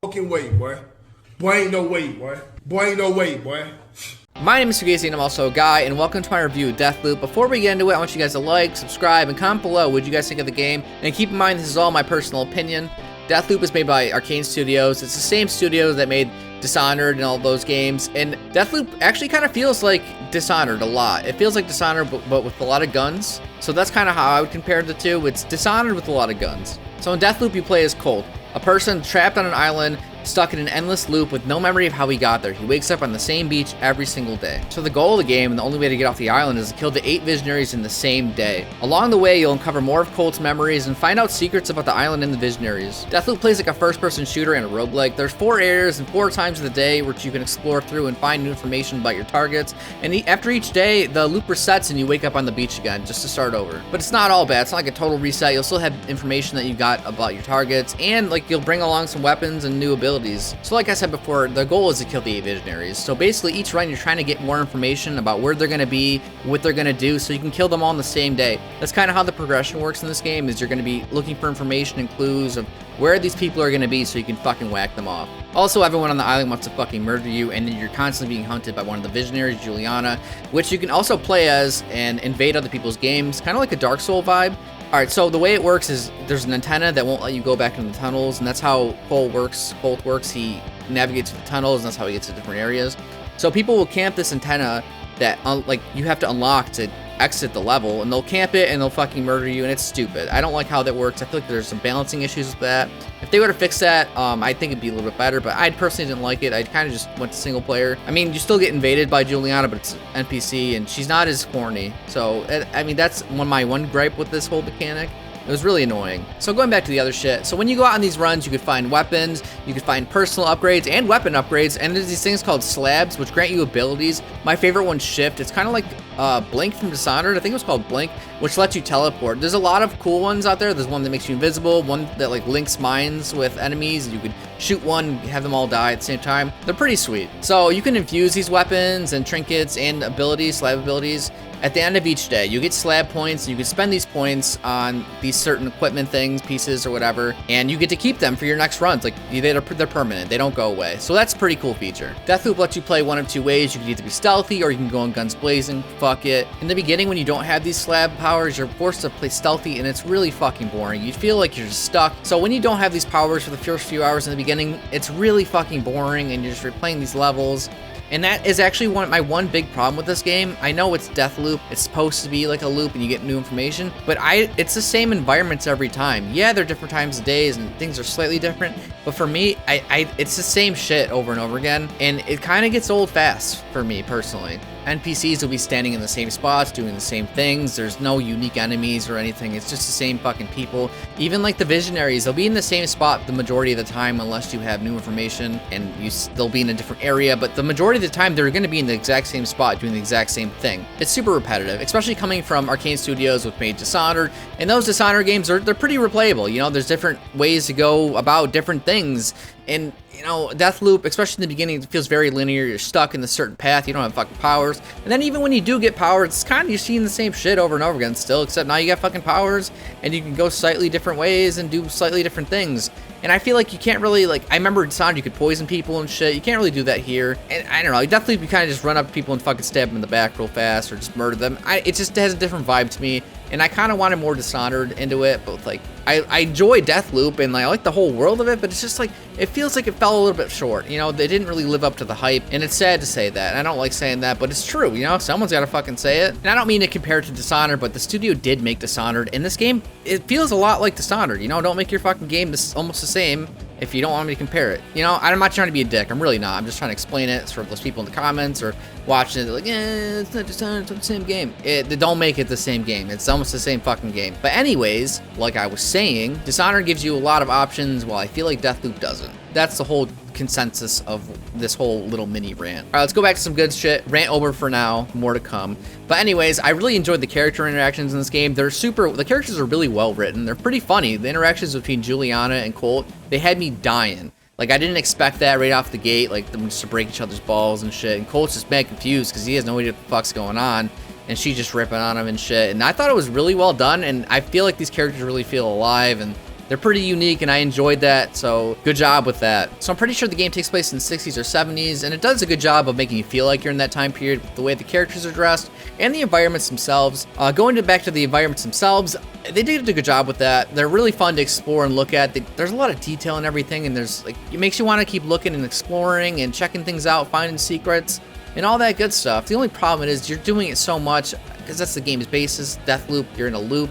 Fucking way, boy. Boy, ain't no way, boy. Boy, ain't no way, boy. My name is Fugazi and I'm also a guy, and welcome to my review of Deathloop. Before we get into it, I want you guys to like, subscribe, and comment below what you guys think of the game. And keep in mind, this is all my personal opinion. Deathloop is made by Arcane Studios. It's the same studio that made Dishonored and all those games. And Deathloop actually kind of feels like Dishonored a lot. It feels like Dishonored, but with a lot of guns. So that's kind of how I would compare the two. It's Dishonored with a lot of guns. So in Deathloop, you play as Colt, a person trapped on an island, stuck in an endless loop with no memory of how he got there. He wakes up on the same beach every single day. So the goal of the game, and the only way to get off the island, is to kill the 8 visionaries in the same day. Along the way, you'll uncover more of Colt's memories and find out secrets about the island and the visionaries. Deathloop plays like a first-person shooter and a roguelike. There's 4 areas and 4 times of the day which you can explore through and find new information about your targets. And after each day, the loop resets and you wake up on the beach again just to start over. But it's not all bad. It's not like a total reset. You'll still have information that you got about your targets, and like you'll bring along some weapons and new abilities. So like I said before, the goal is to kill the 8 visionaries. So basically each run you're trying to get more information about where they're going to be, what they're going to do, so you can kill them all on the same day. That's kind of how the progression works in this game, is you're going to be looking for information and clues of where these people are going to be so you can fucking whack them off. Also, everyone on the island wants to fucking murder you, and then you're constantly being hunted by one of the visionaries, Juliana, which you can also play as and invade other people's games, kind of like a Dark Souls vibe. Alright, so the way it works is there's an antenna that won't let you go back into the tunnels, and that's how Colt works. He navigates through the tunnels, and that's how he gets to different areas. So people will camp this antenna that like you have to unlock to exit the level, and they'll camp it and they'll fucking murder you, and it's stupid. I don't like how that works. I feel like there's some balancing issues with that. If they were to fix that, I think it'd be a little bit better, but I personally didn't like it. I kind of just went to single player. I mean, you still get invaded by Juliana, but it's NPC, and she's not as horny. So, I mean, that's my one gripe with this whole mechanic. It was really annoying. So going back to the other shit. So when you go out on these runs, you could find weapons, you could find personal upgrades and weapon upgrades, and there's these things called slabs, which grant you abilities. My favorite one's Shift. It's kind of like Blink from Dishonored. I think it was called Blink, which lets you teleport. There's a lot of cool ones out there. There's one that makes you invisible, one that like links mines with enemies, and you could shoot one, have them all die at the same time. They're pretty sweet. So you can infuse these weapons and trinkets and abilities, slab abilities, at the end of each day. You get slab points, and you can spend these points on these certain equipment things, pieces or whatever, and you get to keep them for your next runs. Like, they're permanent, they don't go away. So that's a pretty cool feature. Deathloop lets you play one of 2 ways. You can either be stealthy or you can go in guns blazing. Fuck it. In the beginning, when you don't have these slab powers, you're forced to play stealthy, and it's really fucking boring. You feel like you're just stuck. So when you don't have these powers for the first few hours in the beginning, it's really fucking boring, and you're just replaying these levels. And that is actually my one big problem with this game. I know it's Deathloop, it's supposed to be like a loop and you get new information, but it's the same environments every time. Yeah, they're different times of days and things are slightly different, but for me, it's the same shit over and over again, and it kind of gets old fast for me personally. NPCs will be standing in the same spots, doing the same things. There's no unique enemies or anything. It's just the same fucking people. Even like the visionaries, they'll be in the same spot the majority of the time unless you have new information and they'll be in a different area, but the majority of the time they're going to be in the exact same spot doing the exact same thing. It's super repetitive, especially coming from Arcane Studios, which made Dishonored, and those Dishonored games they're pretty replayable. You know, there's different ways to go about different things. And, you know, Deathloop, especially in the beginning, it feels very linear. You're stuck in a certain path. You don't have fucking powers. And then even when you do get powers, it's kind of, you're seeing the same shit over and over again still, except now you got fucking powers, and you can go slightly different ways and do slightly different things. And I feel like you can't really, like, I remember in Dishonored you could poison people and shit. You can't really do that here. And I don't know, Deathloop, you kind of just run up to people and fucking stab them in the back real fast or just murder them. It just has a different vibe to me. And I kind of wanted more Dishonored into it, but like, I enjoy Deathloop and like, I like the whole world of it, but it's just like, it feels like it fell a little bit short. You know, they didn't really live up to the hype, and it's sad to say that. I don't like saying that, but it's true, you know, someone's got to fucking say it. And I don't mean to compare it to Dishonored, but the studio did make Dishonored, and this game, it feels a lot like Dishonored. You know, don't make your fucking game almost the same if you don't want me to compare it. You know, I'm not trying to be a dick. I'm really not. I'm just trying to explain it for those people in the comments or watching it like, it's not Dishonored, it's the same game. Don't make it the same game. It's almost the same fucking game. But anyways, like I was saying, Dishonored gives you a lot of options while I feel like Deathloop doesn't. That's the whole consensus of this whole little mini rant. All right, let's go back to some good shit. Rant over for now, more to come. But anyways, I really enjoyed the character interactions in this game. The characters are really well written. They're pretty funny. The interactions between Juliana and Colt, they had me dying. Like, I didn't expect that right off the gate, like them just to break each other's balls and shit. And Colt's just mad confused because he has no idea what the fuck's going on. And she's just ripping on him and shit. And I thought it was really well done, and I feel like these characters really feel alive, and They're pretty unique, and I enjoyed that, so good job with that. So I'm pretty sure the game takes place in the 60s or 70s, and it does a good job of making you feel like you're in that time period with the way the characters are dressed and the environments themselves. Back to the environments themselves, they did a good job with that. They're really fun to explore and look at. There's a lot of detail and everything, and it makes you want to keep looking and exploring and checking things out, finding secrets, and all that good stuff. The only problem is you're doing it so much, because that's the game's basis, Deathloop, you're in a loop,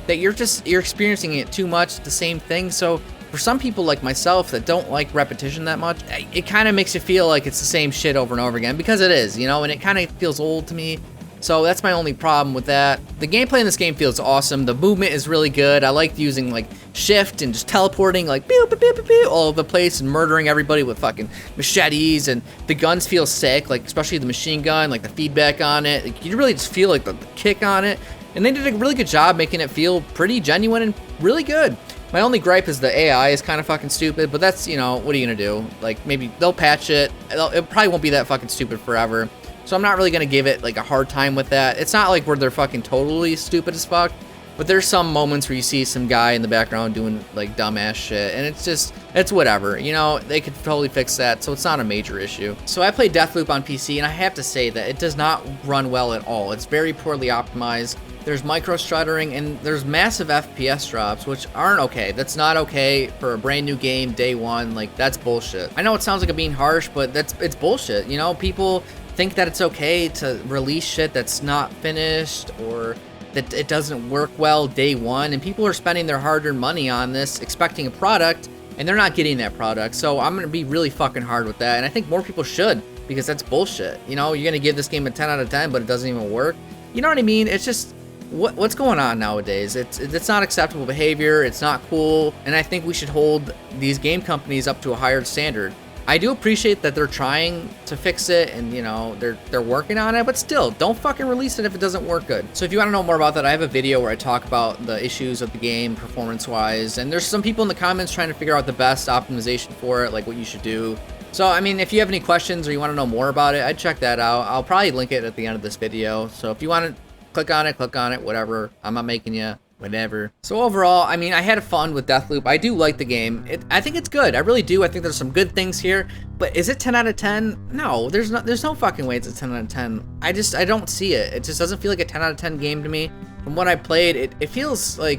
that you're experiencing it too much, the same thing. So for some people like myself that don't like repetition that much, it kind of makes you feel like it's the same shit over and over again, because it is, and it kind of feels old to me. So that's my only problem with that. The gameplay in this game feels awesome. The movement is really good. I like using like shift and just teleporting like pew, pew, pew, pew, pew, all over the place and murdering everybody with fucking machetes, and the guns feel sick, like especially the machine gun, like the feedback on it. Like, you really just feel like the kick on it. And they did a really good job making it feel pretty genuine and really good. My only gripe is the AI is kind of fucking stupid, but that's, what are you gonna do? Like, maybe they'll patch it. It probably won't be that fucking stupid forever. So I'm not really gonna give it like a hard time with that. It's not like where they're fucking totally stupid as fuck, but there's some moments where you see some guy in the background doing like dumbass shit, and it's whatever. They could totally fix that, so it's not a major issue. So I played Deathloop on PC, and I have to say that it does not run well at all. It's very poorly optimized. There's micro stuttering, and there's massive FPS drops, which aren't okay. That's not okay for a brand new game day one. Like, that's bullshit. I know it sounds like I'm being harsh, but it's bullshit. People think that it's okay to release shit that's not finished, or that it doesn't work well day one, and people are spending their hard-earned money on this expecting a product, and they're not getting that product. So I'm gonna be really fucking hard with that, and I think more people should, because that's bullshit. You're gonna give this game a 10 out of 10, but it doesn't even work. You know what I mean? It's just what's going on nowadays. It's not acceptable behavior. It's not cool, and I think we should hold these game companies up to a higher standard. I do appreciate that they're trying to fix it, and they're working on it, but still, don't fucking release it if it doesn't work good. So if you want to know more about that, I have a video where I talk about the issues of the game performance-wise, and there's some people in the comments trying to figure out the best optimization for it, like what you should do. So, I mean, if you have any questions or you want to know more about it, I'd check that out. I'll probably link it at the end of this video. So if you want to click on it, whatever. I'm not making you. Whatever. So overall, I mean, I had fun with Deathloop. I do like the game. I think it's good. I really do. I think there's some good things here. But is it 10 out of 10? No, there's no fucking way it's a 10 out of 10. I don't see it. It just doesn't feel like a 10 out of 10 game to me. From what I played, it feels like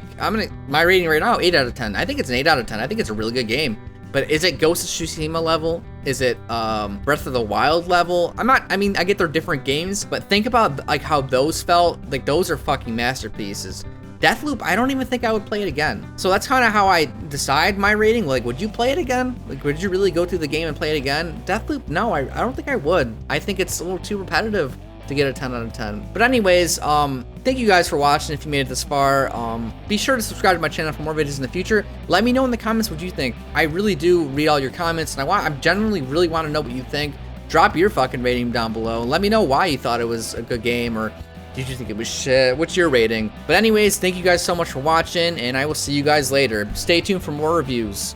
my rating right now, 8 out of 10. I think it's an 8 out of 10. I think it's a really good game. But is it Ghost of Tsushima level? Is it Breath of the Wild level? I mean, I get they're different games, but think about like how those felt. Like, those are fucking masterpieces. Deathloop, I don't even think I would play it again. So that's kind of how I decide my rating. Like, would you play it again? Like, would you really go through the game and play it again? Deathloop, no, I don't think I would. I think it's a little too repetitive to get a 10 out of 10. But anyways, thank you guys for watching. If you made it this far, be sure to subscribe to my channel for more videos in the future. Let me know in the comments what you think. I really do read all your comments, and I generally really want to know what you think. Drop your fucking rating down below. Let me know why you thought it was a good game, or did you think it was shit? What's your rating? But anyways, thank you guys so much for watching, and I will see you guys later. Stay tuned for more reviews.